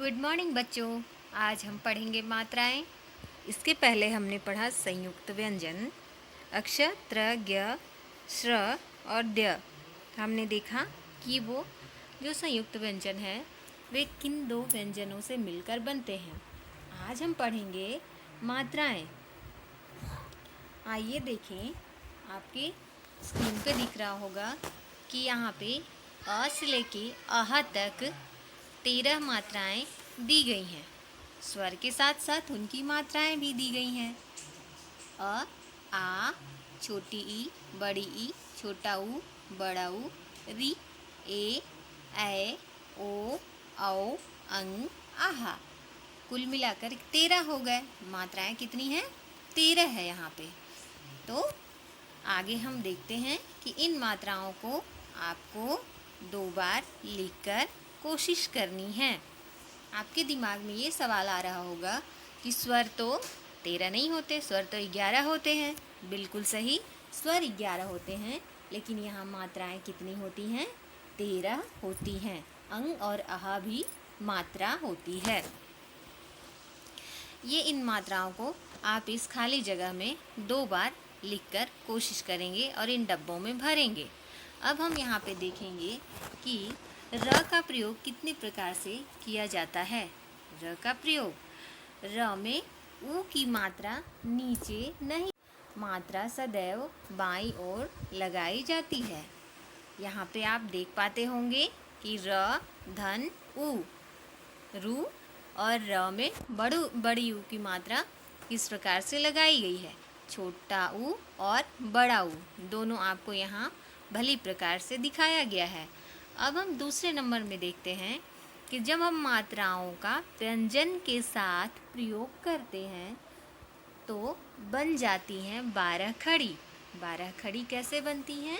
Good morning बच्चों। आज हम पढ़ेंगे मात्राएं। इसके पहले हमने पढ़ा संयुक्त व्यंजन, अक्षर त्र ज्ञ श्र और ड्य। हमने देखा कि वो जो संयुक्त व्यंजन है वे किन दो व्यंजनों से मिलकर बनते हैं। आज हम पढ़ेंगे मात्राएं। आइए देखें, आपके स्क्रीन पे दिख रहा होगा कि यहाँ पे अ से लेके आहा तक 13 मात्राएं दी गई हैं। स्वर के साथ साथ उनकी मात्राएं भी दी गई हैं। अ, आ, छोटी ई, बड़ी ई, छोटा ऊ, बड़ा ऊ, री, ए, ऐ, ओ, औ, अंग, आहा। कुल मिलाकर 13 हो गए। मात्राएं कितनी हैं? 13 है यहाँ पे। तो आगे हम देखते हैं कि इन मात्राओं को आपको 2 बार लिखकर कोशिश करनी है। आपके दिमाग में ये सवाल आ रहा होगा कि स्वर तो 13 नहीं होते, स्वर तो 11 होते हैं। बिल्कुल सही, स्वर 11 होते हैं, लेकिन यहाँ मात्राएं कितनी होती हैं? 13 होती हैं। अंग और आहा भी मात्रा होती है। ये इन मात्राओं को आप इस खाली जगह में 2 बार लिखकर कोशिश करेंगे और इन डब्बों में भरेंगे। अब हम यहाँ पे देखेंगे कि र का प्रयोग कितने प्रकार से किया जाता है। र का प्रयोग, र में ऊ की मात्रा नीचे नहीं, मात्रा सदैव बाईं ओर लगाई जाती है। यहाँ पे आप देख पाते होंगे कि र धन ऊ, रू और र में बड़ी ऊ की मात्रा किस प्रकार से लगाई गई है। छोटा ऊ और बड़ा ऊ दोनों आपको यहाँ भली प्रकार से दिखाया गया है। अब हम दूसरे नंबर में देखते हैं कि जब हम मात्राओं का व्यंजन के साथ प्रयोग करते हैं तो बन जाती हैं 12 खड़ी। 12 खड़ी कैसे बनती हैं?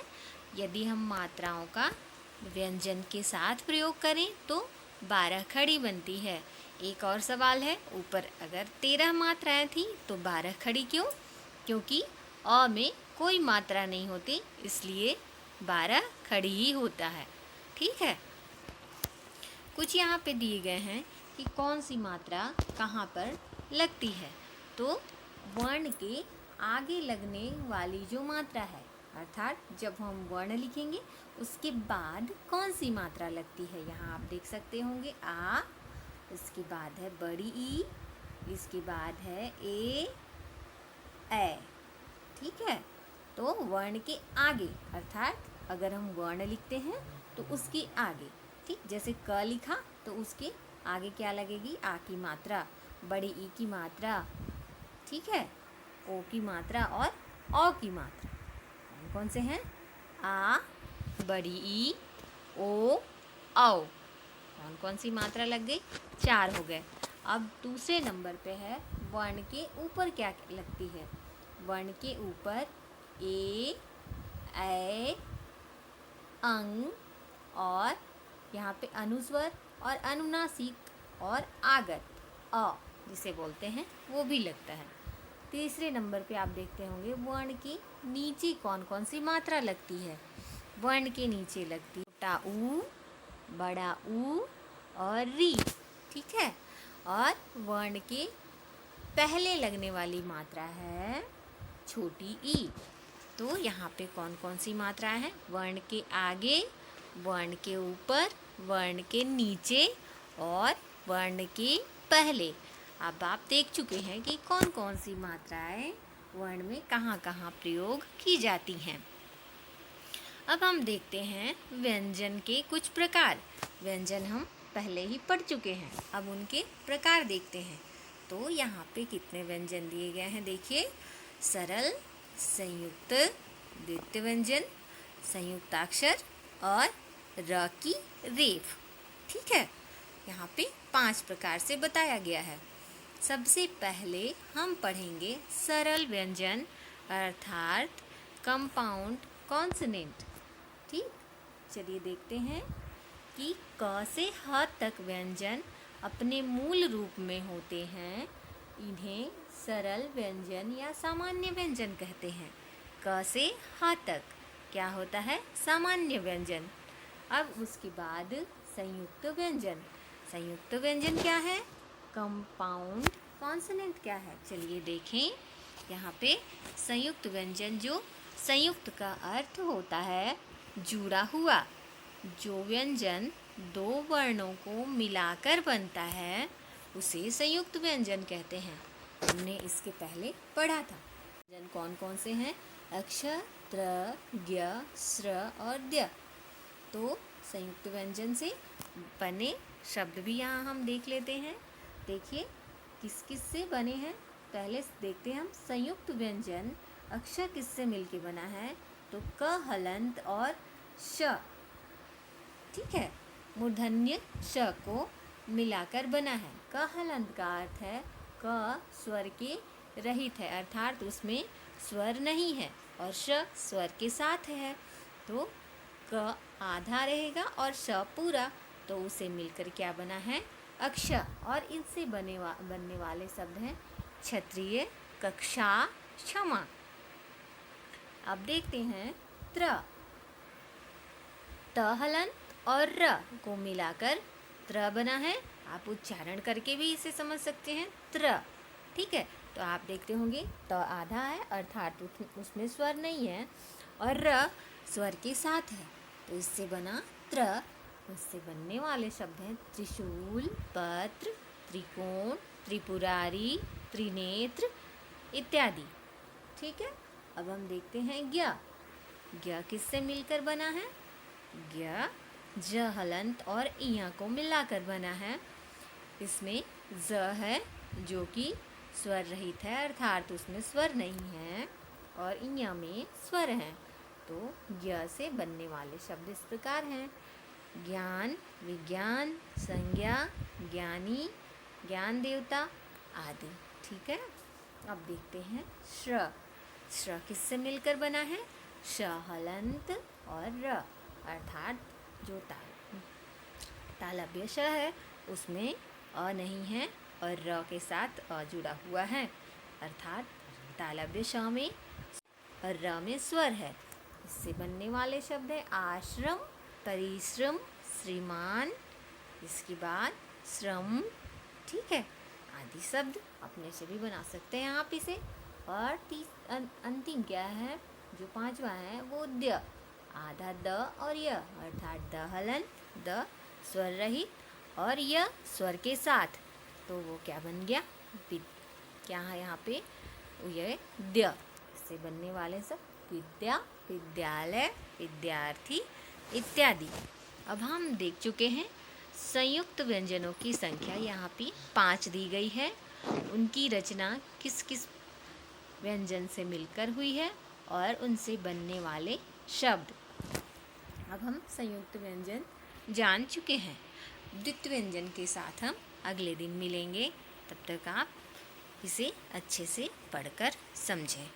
यदि हम मात्राओं का व्यंजन के साथ प्रयोग करें तो 12 खड़ी बनती है। एक और सवाल है, ऊपर अगर 13 मात्राएं थी तो 12 खड़ी क्यों? क्योंकि अ में कोई मात्रा नहीं होती, इसलिए 12 खड़ी ही होता है। ठीक है। कुछ यहाँ पे दिए गए हैं कि कौन सी मात्रा कहाँ पर लगती है। तो वर्ण के आगे लगने वाली जो मात्रा है, अर्थात जब हम वर्ण लिखेंगे उसके बाद कौन सी मात्रा लगती है, यहाँ आप देख सकते होंगे आ, इसके बाद है बड़ी ई, इसके बाद है ए, ऐ। ठीक है। तो वर्ण के आगे, अर्थात अगर हम वर्ण लिखते हैं तो उसके आगे, ठीक, जैसे क लिखा तो उसके आगे क्या लगेगी? आ की मात्रा, बड़ी ई की मात्रा, ठीक है, ओ की मात्रा और औ की मात्रा। कौन कौन से हैं? आ, बड़ी ई, ओ, औ। कौन कौन सी मात्रा लग गई? 4 हो गए। अब दूसरे नंबर पे है वर्ण के ऊपर क्या लगती है। वर्ण के ऊपर ए, ऐ, अंग और यहाँ पे अनुस्वर और अनुनासिक और आगत अ जिसे बोलते हैं वो भी लगता है। तीसरे नंबर पे आप देखते होंगे वर्ण के नीचे कौन कौन सी मात्रा लगती है। वर्ण के नीचे लगती है छोटा ऊ, बड़ा ऊ और री। ठीक है। और वर्ण के पहले लगने वाली मात्रा है छोटी ई। तो यहाँ पे कौन कौन सी मात्राएं हैं? वर्ण के आगे, वर्ण के ऊपर, वर्ण के नीचे और वर्ण के पहले। अब आप देख चुके हैं कि कौन कौन सी मात्राएं वर्ण में कहाँ कहाँ प्रयोग की जाती हैं। अब हम देखते हैं व्यंजन के कुछ प्रकार। व्यंजन हम पहले ही पढ़ चुके हैं, अब उनके प्रकार देखते हैं। तो यहाँ पे कितने व्यंजन दिए गए हैं देखिए। सरल, संयुक्त, द्वितीय व्यंजन, संयुक्ताक्षर और र की रेफ। ठीक है। यहाँ पे 5 प्रकार से बताया गया है। सबसे पहले हम पढ़ेंगे सरल व्यंजन अर्थात कंपाउंड कॉन्सोनेंट। ठीक, चलिए देखते हैं कि क से ह तक व्यंजन अपने मूल रूप में होते हैं। इन्हें सरल व्यंजन या सामान्य व्यंजन कहते हैं। क से ह तक क्या होता है? सामान्य व्यंजन। अब उसके बाद संयुक्त व्यंजन। संयुक्त व्यंजन क्या है? कंपाउंड कॉन्सोनेंट क्या है? चलिए देखें। यहाँ पे संयुक्त व्यंजन, जो संयुक्त का अर्थ होता है जुड़ा हुआ। जो व्यंजन दो वर्णों को मिलाकर बनता है उसे संयुक्त व्यंजन कहते हैं। हमने इसके पहले पढ़ा था। व्यंजन कौन कौन से हैं? अक्ष, त्र, ज्ञ, स्र और द्य। तो संयुक्त व्यंजन से बने शब्द भी यहाँ हम देख लेते हैं। देखिए किस किस से बने हैं। पहले देखते हैं हम संयुक्त व्यंजन अक्षर किससे मिलके बना है? तो क, हलंत और श, ठीक है, मूर्धन्य श को मिलाकर बना है। क हलंत का अर्थ है क स्वर के रहित है, अर्थात उसमें स्वर नहीं है, और श स्वर के साथ है। तो क आधा रहेगा और श पूरा, तो उसे मिलकर क्या बना है? अक्षर। और इनसे बनने वाले शब्द हैं क्षत्रिय, कक्षा, क्षमा। अब देखते हैं त्र। त हलंत और र को मिलाकर त्र बना है। आप उच्चारण करके भी इसे समझ सकते हैं, त्र, ठीक है। तो आप देखते होंगे त आधा है, अर्थात उसमें स्वर नहीं है, और र स्वर के साथ है, तो इससे बना त्र। उससे बनने वाले शब्द हैं त्रिशूल, पत्र, त्रिकोण, त्रिपुरारी, त्रिनेत्र इत्यादि, ठीक है। अब हम देखते हैं ज्ञ। ज्ञ किससे मिलकर बना है? ज्ञ ज हलंत और इया को मिलाकर बना है। इसमें ज है जो कि स्वर रहित है, अर्थात उसमें स्वर नहीं है, और इया में स्वर है। तो ज्ञ से बनने वाले शब्द इस प्रकार हैं: ज्ञान, विज्ञान, संज्ञा, ज्ञानी, ज्ञान देवता आदि, ठीक है। अब देखते हैं श्र। श्र किससे मिलकर बना है? श हलंत और र, अर्थात जो तालव्य श है उसमें अ नहीं है और र के साथ अ जुड़ा हुआ है, अर्थात तालव्य श में और र में स्वर है। इससे बनने वाले शब्द है आश्रम, परिश्रम, श्रीमान, इसके बाद श्रम, ठीक है, आदि शब्द अपने से भी बना सकते हैं आप इसे। और अंतिम क्या है? जो पांचवा है वो द्य। आधा द और य, अर्थात द हलन, द स्वर रहित और य स्वर के साथ, तो वो क्या बन गया? क्या है यहाँ पे? ये द्य। इससे बनने वाले सब विद्या, विद्यालय, विद्यार्थी इत्यादि। अब हम देख चुके हैं संयुक्त व्यंजनों की संख्या यहाँ पे 5 दी गई है। उनकी रचना किस किस व्यंजन से मिलकर हुई है और उनसे बनने वाले शब्द। अब हम संयुक्त व्यंजन जान चुके हैं। द्वित्व व्यंजन के साथ हम अगले दिन मिलेंगे। तब तक आप इसे अच्छे से पढ़कर समझें।